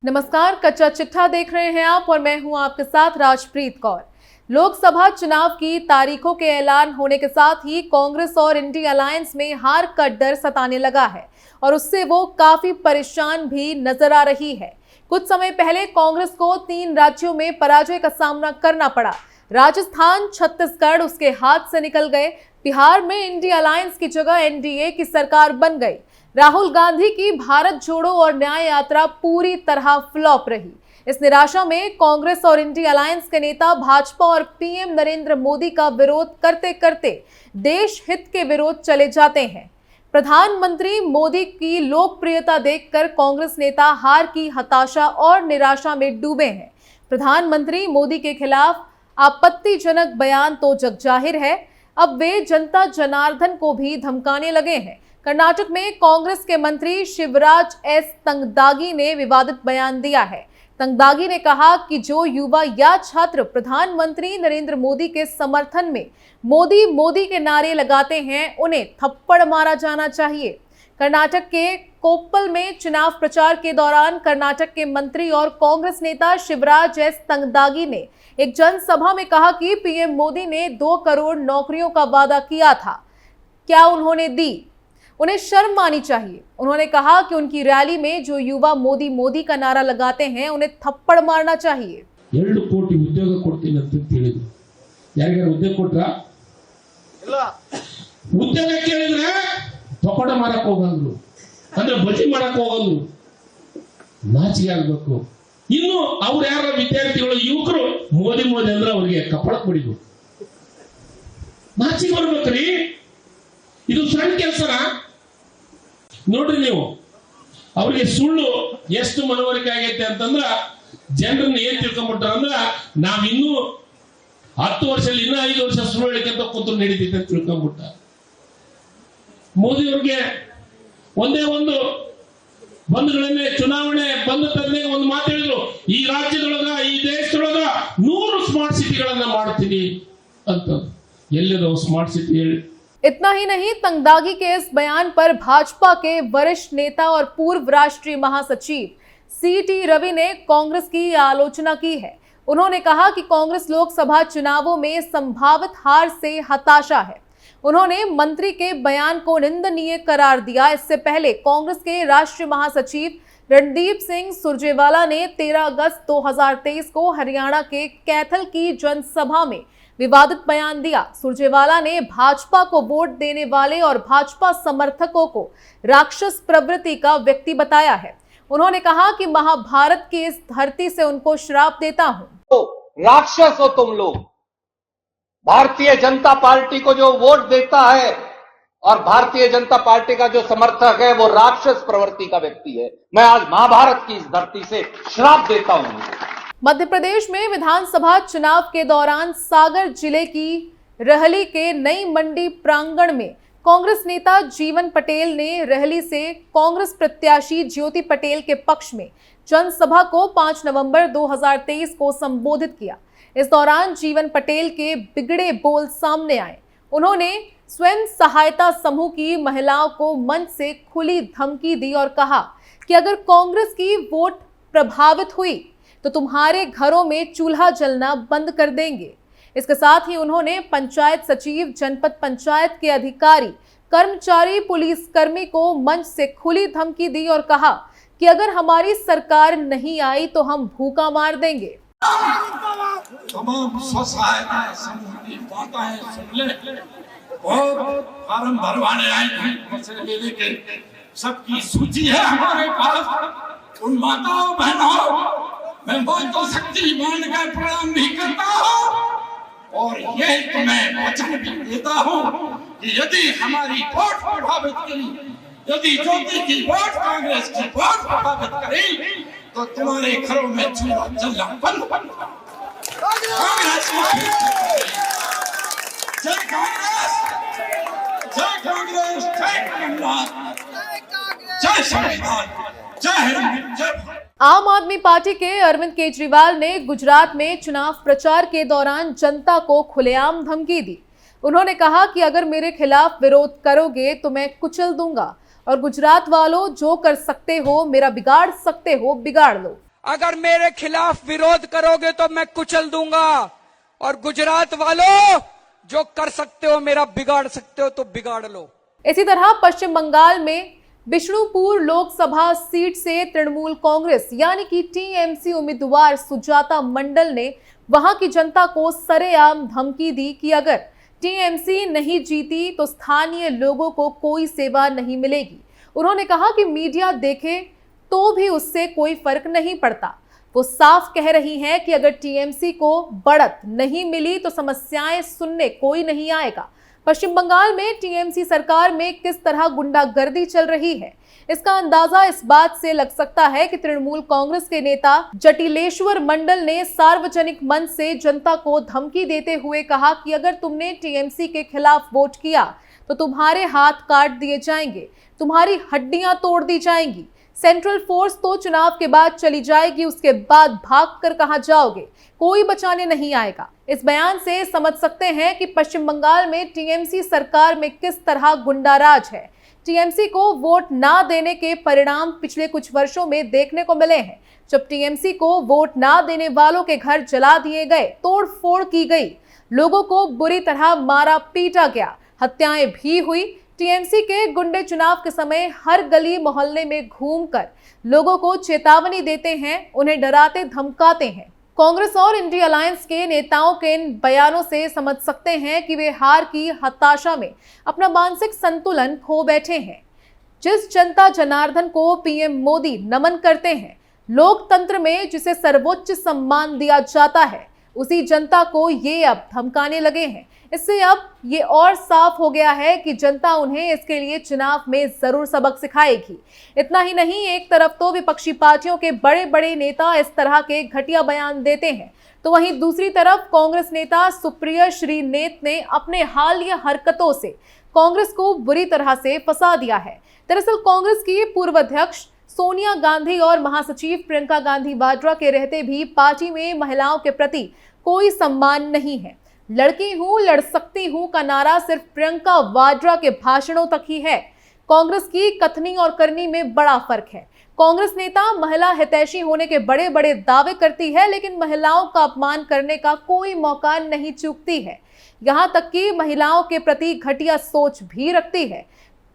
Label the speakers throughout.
Speaker 1: नमस्कार, कच्चा चिट्ठा देख रहे हैं आप और मैं हूं आपके साथ राजप्रीत कौर। लोकसभा चुनाव की तारीखों के ऐलान होने के साथ ही कांग्रेस और इंडी अलायंस में हार का डर सताने लगा है और उससे वो काफी परेशान भी नजर आ रही है। कुछ समय पहले कांग्रेस को 3 राज्यों में पराजय का सामना करना पड़ा। राजस्थान, छत्तीसगढ़ उसके हाथ से निकल गए। बिहार में इंडी अलायंस की जगह एनडीए की सरकार बन गई। राहुल गांधी की भारत जोड़ो और न्याय यात्रा पूरी तरह फ्लॉप रही। इस निराशा में कांग्रेस और इंडी अलायंस के नेता भाजपा और पीएम नरेंद्र मोदी का विरोध करते करते देश हित के विरोध चले जाते हैं। प्रधानमंत्री मोदी की लोकप्रियता देखकर कांग्रेस नेता हार की हताशा और निराशा में डूबे हैं। प्रधानमंत्री मोदी के खिलाफ आपत्तिजनक बयान तो जगजाहिर है, अब वे जनता जनार्दन को भी धमकाने लगे हैं। कर्नाटक में कांग्रेस के मंत्री शिवराज एस तंगदागी ने विवादित बयान दिया है। तंगदागी ने कहा कि जो युवा या छात्र प्रधानमंत्री नरेंद्र मोदी के समर्थन में मोदी मोदी के नारे लगाते हैं, उन्हें थप्पड़ मारा जाना चाहिए। कर्नाटक के कोप्पल में चुनाव प्रचार के दौरान कर्नाटक के मंत्री और कांग्रेस नेता शिवराज एस तंगदागी ने एक जनसभा में कहा कि पीएम मोदी ने 2 करोड़ नौकरियों का वादा किया था, क्या उन्होंने दी? उन्हें शर्म आनी चाहिए। उन्होंने कहा कि उनकी रैली में जो युवा मोदी मोदी का नारा लगाते हैं, उन्हें थप्पड़ मारना चाहिए।
Speaker 2: 2 ಕೋಟಿ ಉದ್ಯೋಗ ಕೊಡ್ತೀನಿ ಅಂತ ಹೇಳಿದ್ರು. ಯಾರಿಗಾರ ಉದ್ಯೋಗ ಕೊಟ್ರಾ? ಇಲ್ಲ. ಉದ್ಯೋಗ ಕೇಳಿದ್ರೆ ಥಪ್ಪಡ ಮಾರಕ್ಕೆ ಹೋಗಂದ್ರು, ಅಂದ್ರೆ ಬಜಿ ಮಾಡಕ್ಕೆ ಹೋಗಂದ್ರು. ನಾಚಿಕೆ ಆಗಬೇಕು. ಇನ್ನು ಅವ್ರು ಯಾರ ವಿದ್ಯಾರ್ಥಿಗಳು ಯುವಕರು ಮೋದಿ ಮೋದಿ ಅಂದ್ರೆ ಅವರಿಗೆ ಕಪ್ಪಳಕ್ಕೆ ಬಿಡಿದ್ರು. ನಾಚಿಕೆ ಬರ್ಬೇಕ್ರಿ. ಇದು ಸಣ್ಣ ಕೆಲಸನ ನೋಡ್ರಿ ನೀವು. ಅವ್ರಿಗೆ ಸುಳ್ಳು ಎಷ್ಟು ಮನವರಿಕೆ ಆಗೈತೆ ಅಂತಂದ್ರ ಜನರನ್ನ ಏನ್ ತಿಳ್ಕೊಂಡ್ಬಿಟ್ಟಾರ ಅಂದ್ರ ನಾವಿನ್ನೂ 10 ವರ್ಷ ಇನ್ನೂ 5 ವರ್ಷ ಸುಳ್ಳು ಹೇಳಿಕೆಂತ ಕೂತು ನಡೀತೈತೆ ಅಂತ ತಿಳ್ಕೊಂಡ್ಬಿಟ್ಟ. ಮೋದಿ ಅವ್ರಿಗೆ ಒಂದೇ ಒಂದು ಬಂಧುಗಳನ್ನೇ ಚುನಾವಣೆ ಬಂದ ತನ್ನೇ ಒಂದು ಮಾತು ಹೇಳಿದ್ರು, ಈ ರಾಜ್ಯದೊಳಗ ಈ ದೇಶದೊಳಗ 100 ಸ್ಮಾರ್ಟ್ ಸಿಟಿಗಳನ್ನ ಮಾಡ್ತೀನಿ ಅಂತ. ಎಲ್ಲಿರೋ ಸ್ಮಾರ್ಟ್ ಸಿಟಿ ಹೇಳಿ?
Speaker 1: इतना ही नहीं, तंगदागी के इस बयान पर भाजपा के वरिष्ठ नेता और पूर्व राष्ट्रीय महासचिव सीटी रवि ने कांग्रेस की आलोचना की है। उन्होंने कहा कि कांग्रेस लोकसभा चुनावों में संभावित हार से हताशा है। उन्होंने मंत्री के बयान को निंदनीय करार दिया। इससे पहले कांग्रेस के राष्ट्रीय महासचिव रणदीप सिंह सुरजेवाला ने 13 अगस्त 2023 को हरियाणा के कैथल की जनसभा में विवादित बयान दिया। सुरजेवाला ने भाजपा को वोट देने वाले और भाजपा समर्थकों को राक्षस प्रवृत्ति का व्यक्ति बताया है। उन्होंने कहा कि महाभारत की इस धरती से उनको श्राप देता हूं।
Speaker 3: तो राक्षस हो तुम लोग। भारतीय जनता पार्टी को जो वोट देता है और भारतीय जनता पार्टी का जो समर्थक है वो राक्षस प्रवृत्ति का व्यक्ति है। मैं आज महाभारत की इस धरती से श्राप देता हूं।
Speaker 1: मध्य प्रदेश में विधानसभा चुनाव के दौरान सागर जिले की रहली के नई मंडी प्रांगण में कांग्रेस नेता जीवन पटेल ने रहली से कांग्रेस प्रत्याशी ज्योति पटेल के पक्ष में जनसभा को 5 नवंबर 2023 को संबोधित किया। इस दौरान जीवन पटेल के बिगड़े बोल सामने आए। उन्होंने स्वयं सहायता समूह की महिलाओं को मंच से खुली धमकी दी और कहा कि अगर कांग्रेस की वोट प्रभावित हुई तो तुम्हारे घरों में चूल्हा जलना बंद कर देंगे। इसके साथ ही उन्होंने पंचायत सचिव, जनपद पंचायत के अधिकारी, कर्मचारी, पुलिसकर्मी को मंच से खुली धमकी दी और कहा कि अगर हमारी सरकार नहीं आई तो हम भूखा मार देंगे।
Speaker 4: तमाम स्वसहायता समूह की बातें सुन ले और फार्म भरवाने आए हैं, मसले लेके सबकी सूची है हमारे पास। उन माताओं बहनों, मैं माता शक्ति मानकर प्रणाम भी करता हूँ और ये तुम्हें वचन भी देता हूँ कि यदि हमारी वोट प्रभावित करी, यदि ज्योति की वोट कांग्रेस की वोट प्रभावित करी तो तुम्हारे घरों में चूल्हा जलना बंद कर देंगे। कांग्रेस जय कांग्रेस, जय कांग्रेस, जय कमलनाथ, जय संविधान, जय हिंद, जय भारत।
Speaker 1: आम आदमी पार्टी के अरविंद केजरीवाल ने गुजरात में चुनाव प्रचार के दौरान जनता को खुलेआम धमकी दी। उन्होंने कहा कि अगर मेरे खिलाफ विरोध करोगे तो मैं कुचल दूंगा और गुजरात वालों, जो कर सकते हो, मेरा बिगाड़ सकते हो, बिगाड़ लो।
Speaker 5: अगर मेरे खिलाफ विरोध करोगे तो मैं कुचल दूंगा। और गुजरात वालों, जो कर सकते हो मेरा बिगाड़ सकते हो तो बिगाड़ लो।
Speaker 1: इसी तरह पश्चिम बंगाल में बिष्णुपुर लोकसभा सीट से तृणमूल कांग्रेस यानी कि टीएमसी उम्मीदवार सुजाता मंडल ने वहां की जनता को सरेआम धमकी दी कि अगर टीएमसी नहीं जीती तो स्थानीय लोगों को कोई सेवा नहीं मिलेगी। उन्होंने कहा कि मीडिया देखे तो भी उससे कोई फर्क नहीं पड़ता। वो साफ कह रही हैं कि अगर टीएमसी को बढ़त नहीं मिली तो समस्याएं सुनने कोई नहीं आएगा। पश्चिम बंगाल में टीएमसी सरकार में किस तरह गुंडागर्दी चल रही है, इसका अंदाजा इस बात से लग सकता है कि तृणमूल कांग्रेस के नेता जटिलेश्वर मंडल ने सार्वजनिक मंच से जनता को धमकी देते हुए कहा कि अगर तुमने टीएमसी के खिलाफ वोट किया तो तुम्हारे हाथ काट दिए जाएंगे, तुम्हारी हड्डियां तोड़ दी जाएंगी। सेंट्रल फोर्स तो चुनाव के बाद चली जाएगी, उसके बाद भाग कर कहां जाओगे, कोई बचाने नहीं आएगा। इस बयान से समझ सकते हैं कि पश्चिम बंगाल में टीएमसी सरकार में किस तरह गुंडाराज है। टीएमसी को वोट ना देने के परिणाम पिछले कुछ वर्षों में देखने को मिले हैं। जब टीएमसी को वोट ना देने वालों के घर जला दिए गए, तोड़ फोड़ की गई, लोगों को बुरी तरह मारा पीटा गया, हत्याएं भी हुई। टीएमसी के गुंडे चुनाव के समय हर गली मोहल्ले में घूमकर लोगों को चेतावनी देते हैं, उन्हें डराते धमकाते हैं। कांग्रेस और इंडिया अलायंस के नेताओं के इन बयानों से समझ सकते हैं कि वे हार की हताशा में अपना मानसिक संतुलन खो बैठे हैं। जिस जनता जनार्दन को पीएम मोदी नमन करते हैं, लोकतंत्र में जिसे सर्वोच्च सम्मान दिया जाता है, उसी जनता को ये अब धमकाने लगे हैं। इससे अब ये और साफ हो गया है कि जनता उन्हें इसके लिए चुनाव में जरूर सबक सिखाएगी। इतना ही नहीं, एक तरफ तो विपक्षी पार्टियों के बड़े बड़े नेता इस तरह के घटिया बयान देते हैं, तो वहीं दूसरी तरफ कांग्रेस नेता सुप्रिया श्रीनेत ने अपने हालिया हरकतों से कांग्रेस को बुरी तरह से फंसा दिया है। दरअसल कांग्रेस की पूर्व अध्यक्ष सोनिया गांधी और महासचिव प्रियंका गांधी वाड्रा के रहते भी पार्टी में महिलाओं के प्रति कोई सम्मान नहीं है। लड़की हूं, लड़ सकती हूं का नारा सिर्फ प्रियंका वाड्रा के भाषणों तक ही है। कांग्रेस की कथनी और करनी में बड़ा फर्क है। कांग्रेस नेता महिला हितैषी होने के बड़े बड़े दावे करती है, लेकिन महिलाओं का अपमान करने का कोई मौका नहीं चूकती है। यहां तक कि महिलाओं के प्रति घटिया सोच भी रखती है।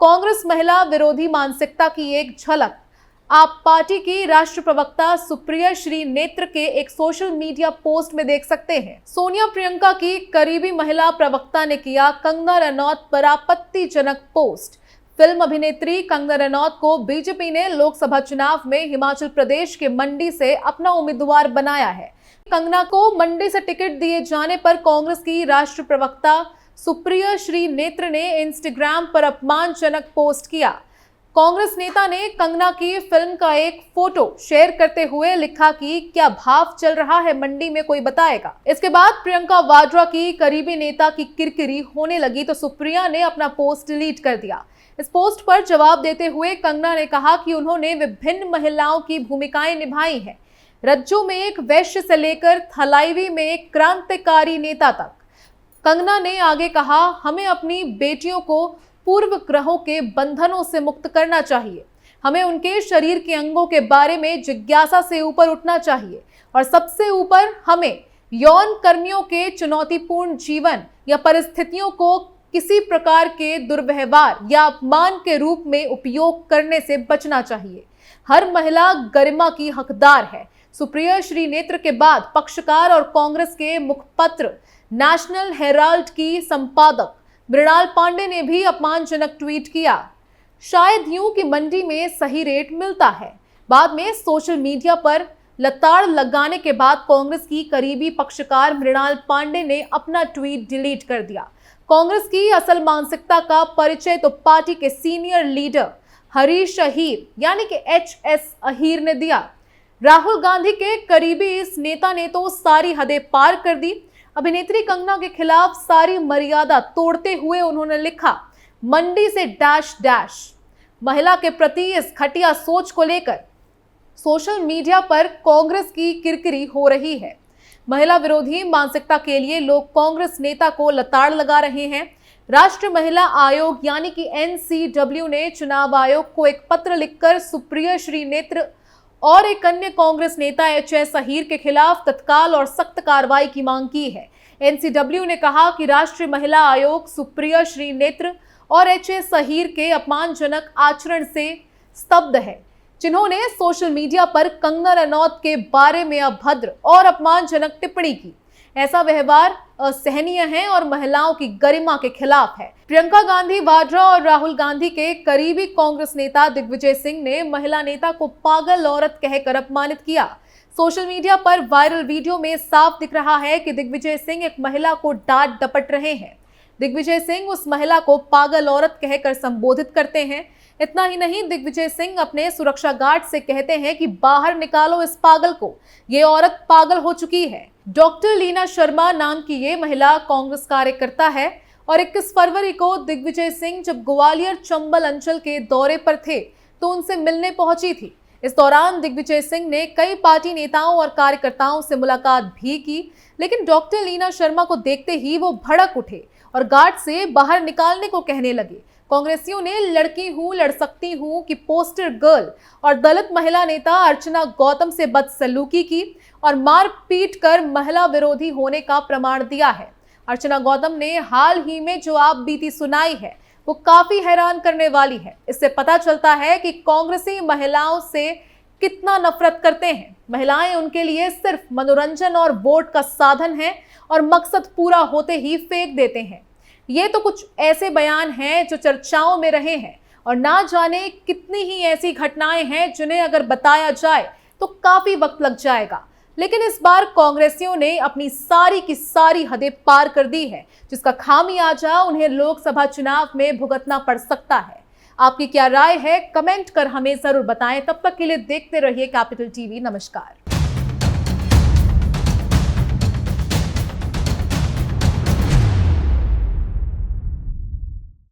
Speaker 1: कांग्रेस महिला विरोधी मानसिकता की एक झलक आप पार्टी की राष्ट्र प्रवक्ता सुप्रिया श्रीनेत्र के एक सोशल मीडिया पोस्ट में देख सकते हैं। सोनिया प्रियंका की करीबी महिला प्रवक्ता ने किया कंगना रनौत पर आपत्तिजनक पोस्ट। फिल्म अभिनेत्री कंगना रनौत को बीजेपी ने लोकसभा चुनाव में हिमाचल प्रदेश के मंडी से अपना उम्मीदवार बनाया है। कंगना को मंडी से टिकट दिए जाने पर कांग्रेस की राष्ट्र प्रवक्ता सुप्रिया श्रीनेत्र ने इंस्टाग्राम पर अपमानजनक पोस्ट किया। कांग्रेस नेता ने कंगना की फिल्म का एक फोटो शेयर करते हुए लिखा कि क्या भाव चल रहा है मंडी में कोई बताएगा। इसके बाद प्रियंका वाड्रा की करीबी नेता की किरकिरी होने लगी तो सुप्रिया ने अपना पोस्ट डिलीट कर दिया। इस पोस्ट पर जवाब देते हुए कंगना ने कहा कि उन्होंने विभिन्न महिलाओं की भूमिकाएं निभाई हैं, रज्जू में एक वैश्य से लेकर थलाईवी में एक क्रांतिकारी नेता तक। कंगना ने आगे कहा, हमें अपनी बेटियों को पूर्व ग्रहों के बंधनों से मुक्त करना चाहिए। हमें उनके शरीर के अंगों के बारे में जिज्ञासा से ऊपर उठना चाहिए और सबसे ऊपर हमें यौन कर्मियों के चुनौतीपूर्ण जीवन या परिस्थितियों को किसी प्रकार के दुर्व्यवहार या अपमान के रूप में उपयोग करने से बचना चाहिए। हर महिला गरिमा की हकदार है। सुप्रिया श्रीनेत्र के बाद पक्षकार और कांग्रेस के मुखपत्र नेशनल हेराल्ड की संपादक मृणाल पांडे ने भी अपमानजनक ट्वीट किया। शायद यूं कि मंडी में सही रेट मिलता है। बाद में सोशल मीडिया पर लताड़ लगाने के बाद कांग्रेस की करीबी पक्षकार मृणाल पांडे ने अपना ट्वीट डिलीट कर दिया। कांग्रेस की असल मानसिकता का परिचय तो पार्टी के सीनियर लीडर हरीश अहीर यानी कि HS अहीर ने दिया। राहुल गांधी के करीबी इस नेता ने तो सारी हदें पार कर दी। अभिनेत्री कंगना के खिलाफ सारी मर्यादा तोड़ते हुए उन्होंने लिखा, मंडी से डैश डैश। महिला के प्रति इस घटिया सोच को लेकर सोशल मीडिया पर कांग्रेस की किरकिरी हो रही है। महिला विरोधी मानसिकता के लिए लोग कांग्रेस नेता को लताड़ लगा रहे हैं। राष्ट्रीय महिला आयोग यानी कि NCW ने चुनाव आयोग को एक पत्र लिखकर सुप्रिया श्रीनेत्र और एक अन्य कांग्रेस नेता एच.एस. अहीर के खिलाफ तत्काल और सख्त कार्रवाई की मांग की है। एनसीडब्ल्यू ने कहा कि राष्ट्रीय महिला आयोग सुप्रिया श्रीनेत्र और एच.एस. अहीर के अपमानजनक आचरण से स्तब्ध है, जिन्होंने सोशल मीडिया पर कंगना रनौत के बारे में अभद्र और अपमानजनक टिप्पणी की। ऐसा व्यवहार असहनीय है और महिलाओं की गरिमा के खिलाफ है। प्रियंका गांधी वाड्रा और राहुल गांधी के करीबी कांग्रेस नेता दिग्विजय सिंह ने महिला नेता को पागल औरत कहकर अपमानित किया। सोशल मीडिया पर वायरल वीडियो में साफ दिख रहा है कि दिग्विजय सिंह एक महिला को डांट डपट रहे हैं। दिग्विजय सिंह उस महिला को पागल औरत कहकर संबोधित करते हैं। इतना ही नहीं, दिग्विजय सिंह अपने सुरक्षा गार्ड से कहते हैं कि बाहर निकालो इस पागल को, ये औरत पागल हो चुकी है। डॉक्टर लीना शर्मा नाम की ये महिला कांग्रेस कार्यकर्ता है और 21 फरवरी को दिग्विजय सिंह जब ग्वालियर चंबल अंचल के दौरे पर थे तो उनसे मिलने पहुंची थी। इस दौरान दिग्विजय सिंह ने कई पार्टी नेताओं और कार्यकर्ताओं से मुलाकात भी की, लेकिन डॉक्टर लीना शर्मा को देखते ही वो भड़क उठे और गार्ड से बाहर निकालने को कहने लगे। कांग्रेसियों ने लड़की हूं लड़ सकती हूं की पोस्टर गर्ल और दलित महिला नेता अर्चना गौतम से बदसलूकी की और मार पीट कर महिला विरोधी होने का प्रमाण दिया है। अर्चना गौतम ने हाल ही में जो आप बीती सुनाई है वो काफी हैरान करने वाली है। इससे पता चलता है कि कांग्रेसी महिलाओं से कितना नफरत करते हैं। महिलाएं उनके लिए सिर्फ मनोरंजन और वोट का साधन है और मकसद पूरा होते ही फेंक देते हैं। ये तो कुछ ऐसे बयान हैं जो चर्चाओं में रहे हैं और ना जाने कितनी ही ऐसी घटनाएं हैं जिन्हें अगर बताया जाए तो काफी वक्त लग जाएगा। लेकिन इस बार कांग्रेसियों ने अपनी सारी की सारी हदें पार कर दी है, जिसका खामियाजा उन्हें लोकसभा चुनाव में भुगतना पड़ सकता है। आपकी क्या राय है, कमेंट कर हमें जरूर बताएं। तब तक के लिए देखते रहिए कैपिटल टीवी। नमस्कार।